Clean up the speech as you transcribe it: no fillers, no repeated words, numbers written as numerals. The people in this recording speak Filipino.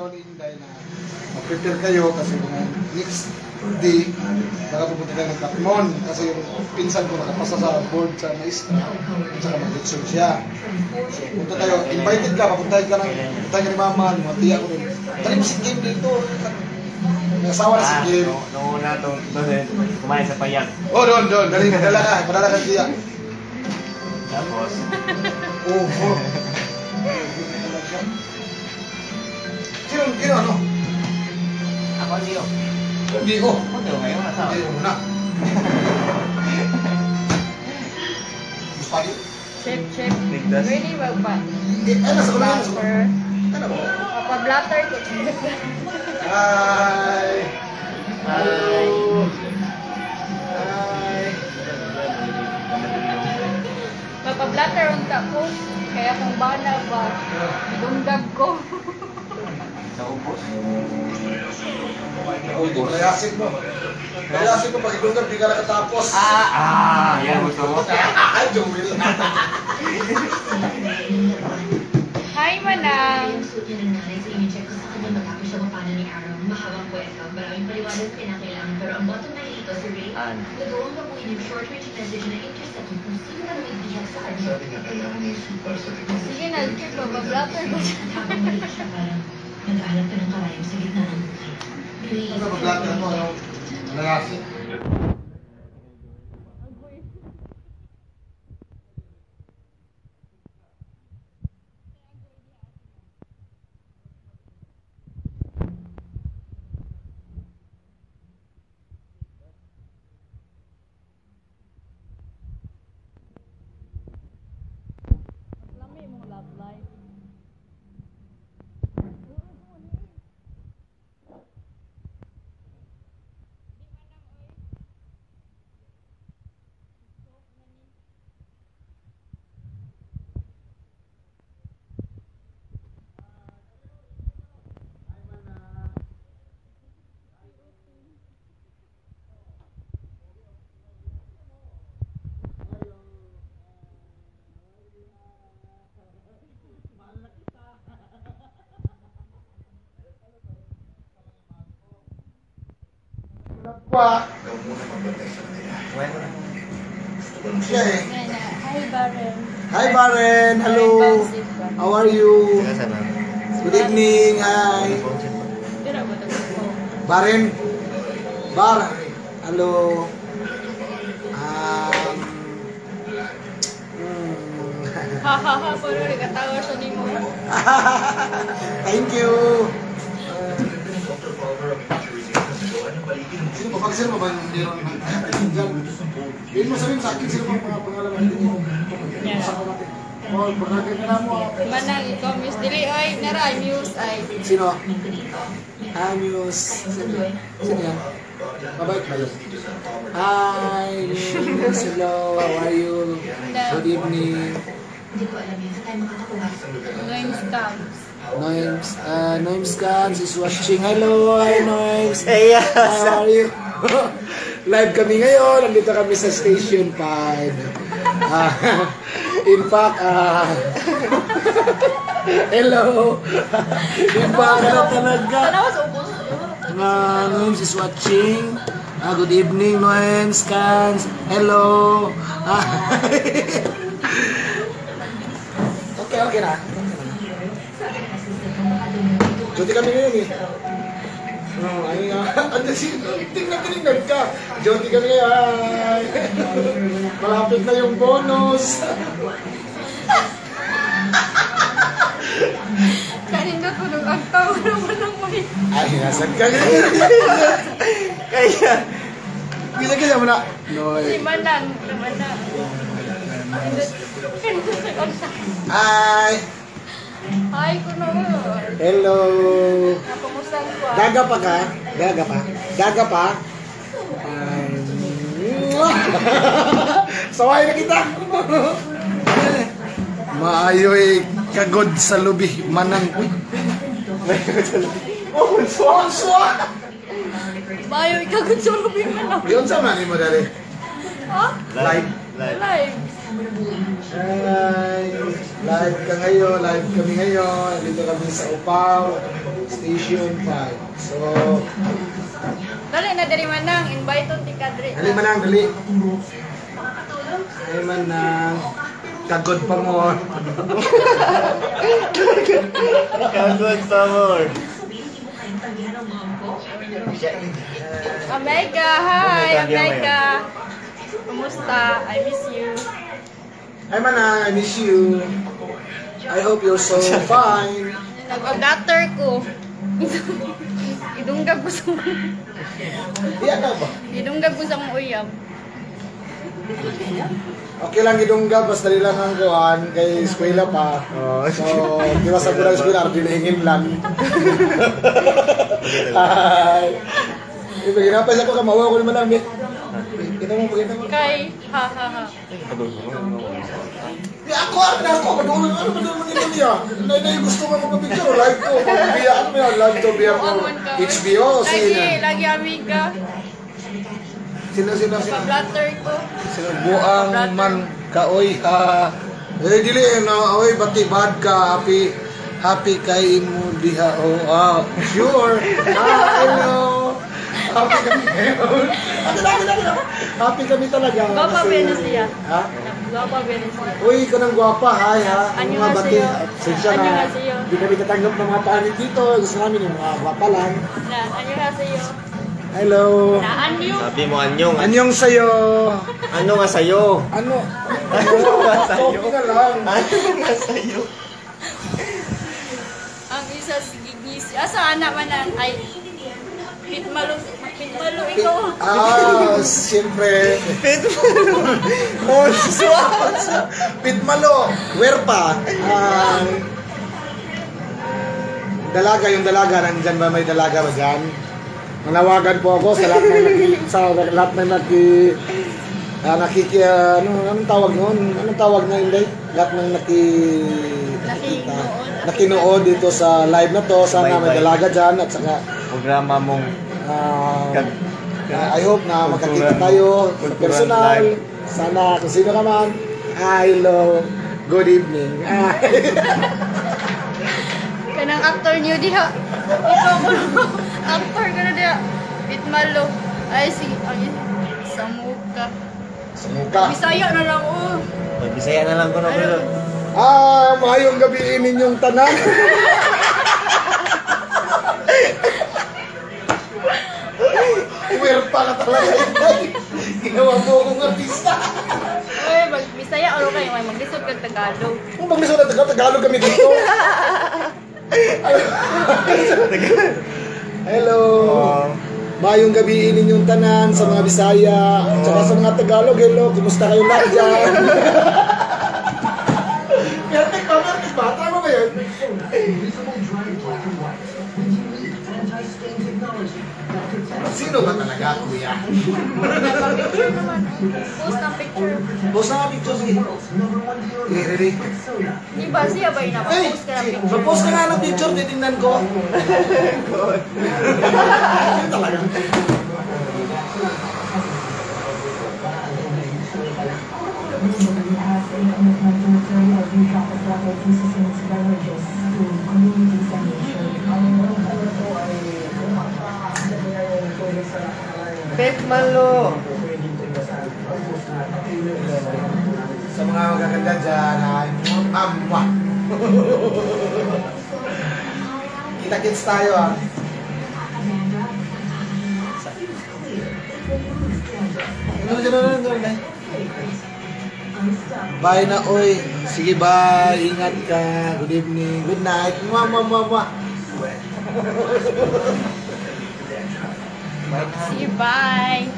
ikaw ni Inday na mag-prepare kayo kasi next day nakapupunta kayo ng Katmon kasi yung pinsan ko nakapasa sa board sa maestra at saka mag-lecture siya. So punta tayo, invited ka, papuntahin ka ni Mama, ng mga tiya ko rin. Dali mo si Kim dito. May asawa na si Kim. Noong una doon kumain sa payag. Oh, doon. Dali, padala ka tiya. Tapos, Oh. Sino ano? ako ang Dio. Hindi ko. Ako Dio ngayon, asawa. Hindi ko na. Gusto niyo? Chef. Ligtas. Ready ba ba? Nasa ko lang. Blatter. Ano ba? Papa-blatter ko. Hi! Hi. Hi! Papa-blatter unta ko. Kaya kung bana ba, dungdag ko. Sa ubos. Layasin mo. Layasin mo pag idunggan, di ka nakatapos. Yan gusto mo? Jumil. Hi, Manang! Mahabang kwento, maraming paliwanag kinakailangan, pero ang bottom line dito si Ray, gagawang babuin yung short range message na intercepted kung sino na nagbihag sa kanya. Sabi nga kailangan niya yung super sa teknolohiya. Sige na, Chef, papa-blatter ko siya. Habang maliit siya parang nag-aalap ka ng karayom sa gitna ng bukid. Ano ba blatter mo? Layasin. Lami mong love life. Kwa. Ikaw muna magbantay sa kanila. Siya eh. Hi, Baren. Hi, Baren. Hello. How are you? Saka sana. Good evening. Hi. Dira ba ito ko? Baren. Bar. Hello. Ha, pero nagkatawa siya ni mo. Thank you. Sino ba yung meron ng Hindi mo sabihin sa akin, sino ba mga pangalan natin yung sa kapatid? O, pagkakit na mo. Manang, ikaw, Miss Dili, ay, nara, Muse, ay. Sino? Muse. Sino yan? Mabait ba yun? Hi, Muse. Hello, how are you? Good evening. Hindi ko alam yun, saan tayo makakakuha? Nine stamps. Noims Gans is watching. Hello, hi Noims. Hey, yes. How are you? Live kami ngayon. Nandito kami sa Station 5. In fact, hello. In fact, talaga. Tanawas, ubos. Noims is watching. Good evening, Noims Gans. Hello. Okay na. Joti kami ngayon eh. Ay nga. Ano si... Tingnan ka. Joti kami ngayon. Malapit na yung bonus. Kanindot mo nung agtaw naman ng may. Ay, nasan ka nga. Kaya. Kisa mo na. Si Manang. Kanindot sa kanta. Hi. Hi, kuno. Hello. Napamusan ko. Gaga pa ka? Gaga pa? Saway na kita. Maayoy kagod sa lubi. Manang. Oh, suwa. Bayo, ikagod sa rubing Manang. Yun sa mani mo dali. Ha? Live. Live. Hi! Live ka ngayon, live kami ngayon. Dito kami sa Upaw, Station 5. So, Dali na diri man nang invite on ti kadre. dali manang, dali. Ay manang, kagod pa mo. Kagod pa more. Omega, hi Omega. Kumusta? I miss you. Ay manang, I miss you. I hope you're so fine. Nag-adapter ko. Idunggag ko sa Iyak ka ba? Idunggag ko sa mong uyab. Okay lang gidungga, basta nila ang kuhan kay eskwela pa. Oh. So, di ba sa kurang eskwela, dinahingin lang. Hi! Ipaginapas ako, kamawa ko naman lang. Kita mo. Kay, ha ha ha. Di ako, ano ba naman nila niya? Nay, gusto ko magpapicture, live ko. Biya, ano yan, live to, biya ko. HBO, Lagi amiga. Sino? Pa-blatter ko. Buang man kaoy dili na oy bati bad ka happy kay mo diha sure hello happy kami ngayon happy kami talaga Guwapa ba siya? Ha? Guwapa ba siya? Uy, ikaw ng gwapa, hi ha. Anyo Mga nga bati, sa'yo. sensya Anyo na. nga sa'yo. Hindi kami tatanggap ng mga panit dito. Gusto namin yung mga gwapa lang. Ano nga sa'yo? Hello. Anyo? Sabi mo anyong. Anyong sa'yo. Ano nga sa'yo? Ano? Ano nga sa'yo? Okay na lang. Ano nga sa'yo? Ang isa si Gigis. Asa anak man ang ay Pitmalo ikaw. Siyempre. Oh, swat! Pitmalo. Werpa. Dalaga, yung dalaga. Nandyan ba may dalaga ba dyan? Manawagan po ako sa lahat ng anong tawag noon? Anong tawag na hindi? Lahat ng nakinood dito sa live na to. Sana may dalaga dyan at saka Programa mong I hope na magkakita tayo sa personal. live. Sana kung sino ka man, hello, good evening. Kanang actor niyo diha. Ikaw ko actor ka na diha. Pitmalo. Ay sige, Samuka. Sumuka. Bisaya na lang oh. Bisaya na lang ko na pero. Mahayong gabi ninyong tanan. Werpa ka talaga. Ginawa mo akong artista. Ay, Bisaya ano kayo? May maglisod kag Tagalog. Kung maglisod na Tagalog kami dito. Hello. Mayong gabi ninyong tanan sa mga Bisaya, at saka sa mga Tagalog. Hello, kumusta kayong lahat dyan? Mertek ba? Tama ba yan? Sino ba talaga, kuya? Picture naman. Post ng picture. Post na nga picture, sige. Ready? Di ba siya ba yung Hey, napapost ka ng picture? mag-post ka nga ng picture, titingnan ko. Yun talaga. Pitmalo! Sa mga magaganda dyan, ay amwa. Kita-kits tayo ah. Bye na oy. Sige bye. Ingat ka. Good evening. Good night. Mwah. Sige, bye.